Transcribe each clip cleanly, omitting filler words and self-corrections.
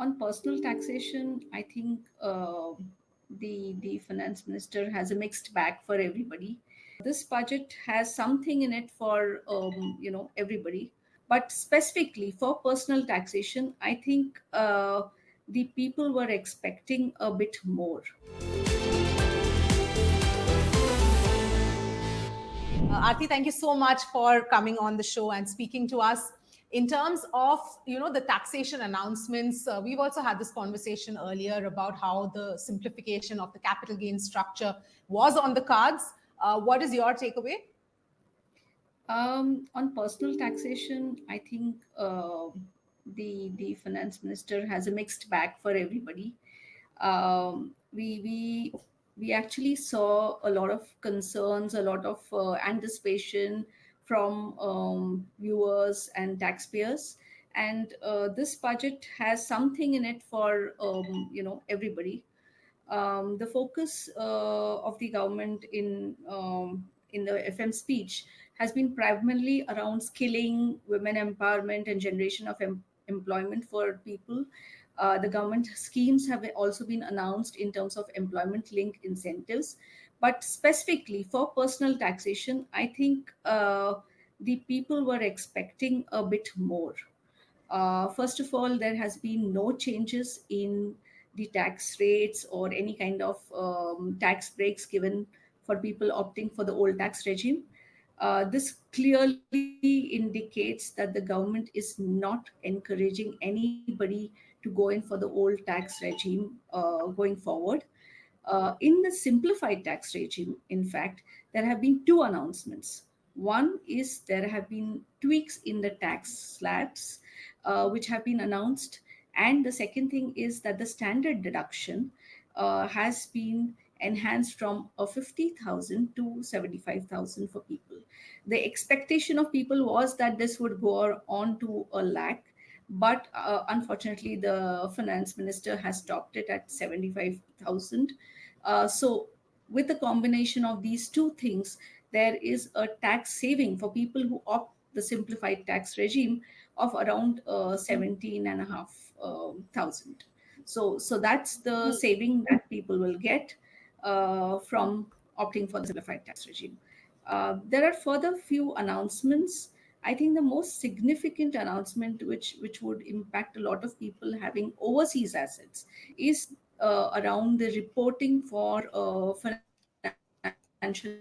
On personal taxation, I think the finance minister has a mixed bag for everybody. This budget has something in it for everybody, but specifically for personal taxation, I think the people were expecting a bit more. Aarti, thank you so much for coming on the show and speaking to us. In terms of the taxation announcements, we've also had this conversation earlier about how the simplification of the capital gain structure was on the cards. What is your takeaway? On personal taxation, I think the finance minister has a mixed bag for everybody. We actually saw a lot of concerns, a lot of anticipation from viewers and taxpayers, and this budget has something in it for everybody. The focus of the government in the FM speech has been primarily around skilling, women empowerment, and generation of employment for people. The government schemes have also been announced in terms of employment linked incentives. But specifically for personal taxation, I think the people were expecting a bit more. First of all, there has been no changes in the tax rates or any kind of tax breaks given for people opting for the old tax regime. This clearly indicates that the government is not encouraging anybody to go in for the old tax regime going forward. In the simplified tax regime, in fact, there have been two announcements. One is there have been tweaks in the tax slabs, which have been announced. And the second thing is that the standard deduction has been enhanced from 50,000 to 75,000 for people. The expectation of people was that this would go on to a lakh, but unfortunately, the finance minister has stopped it at 75,000. So, with the combination of these two things, there is a tax saving for people who opt the simplified tax regime of around 17,500. So that's the saving that people will get from opting for the simplified tax regime. There are further few announcements. I think the most significant announcement, which would impact a lot of people having overseas assets, is around the reporting for financial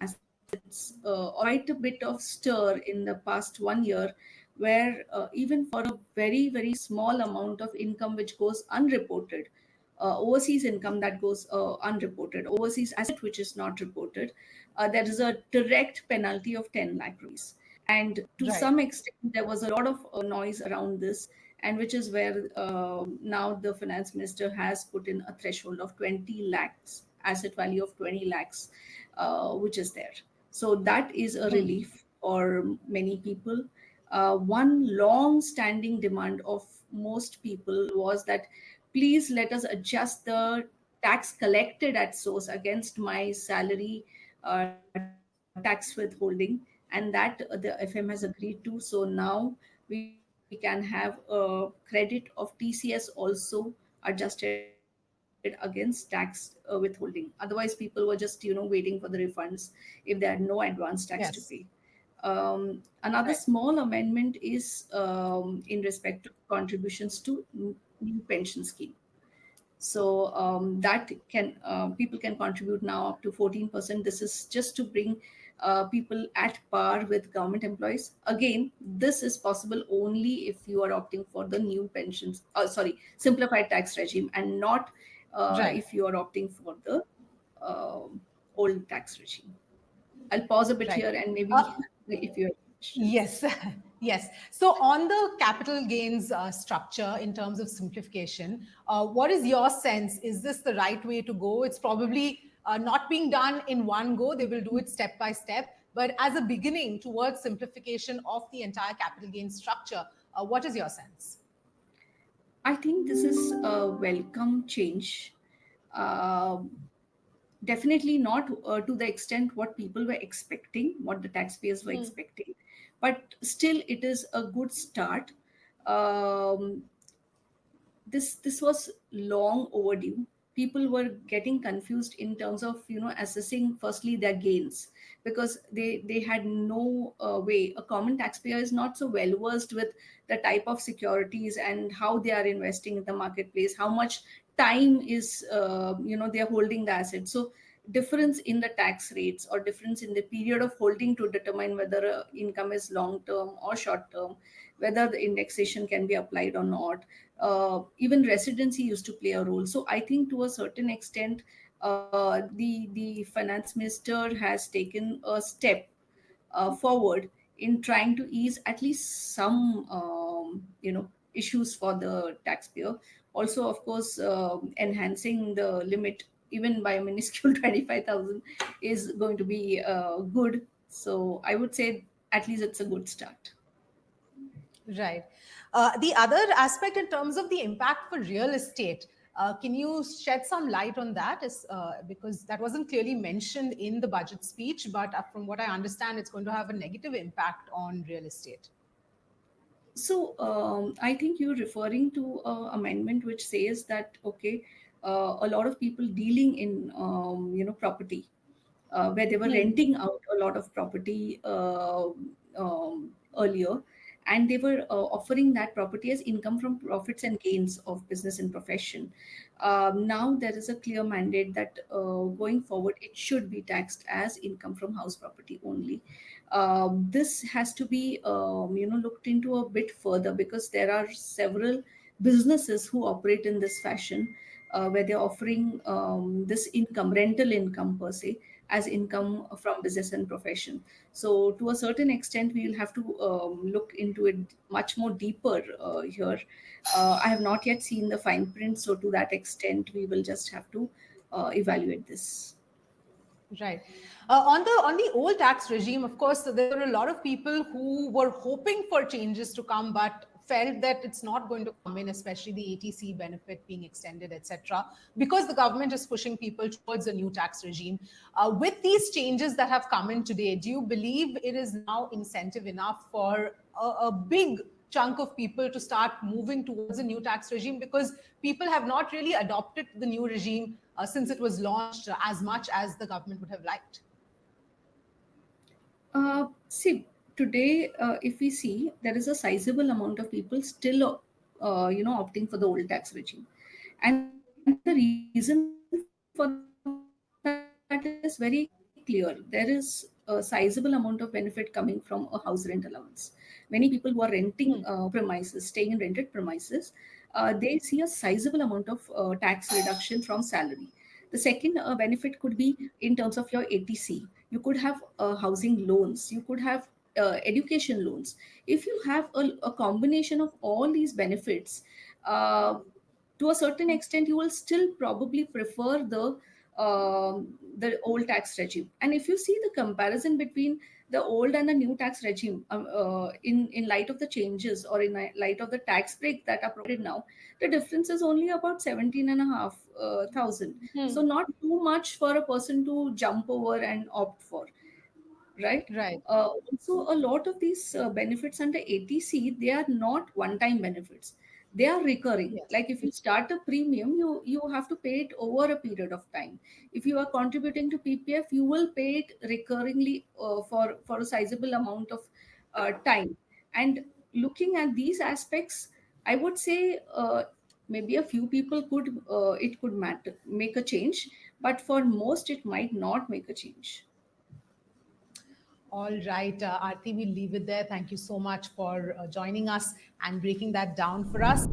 assets. Quite a bit of stir in the past 1 year, where even for a very, very small amount of income which goes unreported, overseas income that goes unreported, overseas asset which is not reported, there is a direct penalty of 10 lakh rupees. And to Right. some extent, there was a lot of noise around this, and which is where now the finance minister has put in a threshold of 20 lakhs, asset value of 20 lakhs, which is there. So that is a relief for many people. One long standing demand of most people was that please let us adjust the tax collected at source against my salary tax withholding, and that the FM has agreed to. So now we can have a credit of TCS also adjusted against tax withholding. Otherwise, people were just waiting for the refunds if they had no advance tax to pay. Yes. Another small Right. amendment is in respect to contributions to new pension scheme. So that can people can contribute now up to 14%. This is just to bring people at par with government employees. Again, this is possible only if you are opting for the new pensions, simplified tax regime, and not Right. if you are opting for the old tax regime. I'll pause a bit Right. here and maybe Uh, if you have questions. Yes, yes. So, on the capital gains structure in terms of simplification, what is your sense? Is this the right way to go? It's probably not being done in one go, they will do it step by step. But as a beginning towards simplification of the entire capital gains structure, what is your sense? I think this is a welcome change. Uh, Definitely not to the extent what people were expecting, what the taxpayers were expecting, but still it is a good start. Um, this was long overdue. People were getting confused in terms of assessing firstly their gains, because they had no way. A common taxpayer is not so well versed with the type of securities and how they are investing in the marketplace, how much time is they are holding the asset. So difference in the tax rates or difference in the period of holding to determine whether income is long term or short term, whether the indexation can be applied or not. Even residency used to play a role. So I think to a certain extent, the finance minister has taken a step forward in trying to ease at least some issues for the taxpayer. Also, of course, enhancing the limit even by a minuscule 25,000 is going to be good. So I would say at least it's a good start. Right. The other aspect in terms of the impact for real estate, can you shed some light on that? Is because that wasn't clearly mentioned in the budget speech, but from what I understand, it's going to have a negative impact on real estate. So I think you're referring to amendment which says that okay, a lot of people dealing in property, where they were Hmm. renting out a lot of property earlier, and they were offering that property as income from profits and gains of business and profession. Now there is a clear mandate that going forward it should be taxed as income from house property only. This has to be looked into a bit further, because there are several businesses who operate in this fashion, where they're offering this income, rental income per se, as income from business and profession. So to a certain extent, we will have to look into it much more deeper here. I have not yet seen the fine print, so to that extent, we will just have to evaluate this. Right. On the old tax regime, of course, there were a lot of people who were hoping for changes to come, but felt that it's not going to come in, especially the ATC benefit being extended, etc., because the government is pushing people towards a new tax regime. With these changes that have come in today, do you believe it is now incentive enough for a big chunk of people to start moving towards a new tax regime, because people have not really adopted the new regime since it was launched as much as the government would have liked? See, today, if we see, there is a sizable amount of people still, opting for the old tax regime, and the reason for that is very clear. There is a sizable amount of benefit coming from a house rent allowance. Many people who are renting premises, staying in rented premises, they see a sizable amount of tax reduction from salary. The second benefit could be in terms of your ATC. You could have housing loans, you could have education loans. If you have a combination of all these benefits, uh, to a certain extent, you will still probably prefer the old tax regime. And if you see the comparison between the old and the new tax regime, in light of the changes or in light of the tax break that are provided now, the difference is only about 17 and a half thousand. So Hmm. not too much for a person to jump over and opt for, right? Right. Also, a lot of these benefits under ATC, they are not one-time benefits. They are recurring. Yes. Like if you start a premium, you have to pay it over a period of time. If you are contributing to PPF, you will pay it recurringly for a sizable amount of time. And looking at these aspects, I would say maybe a few people could it could matter make a change, but for most it might not make a change. All right, Aarti, we'll leave it there. Thank you so much for joining us and breaking that down for us.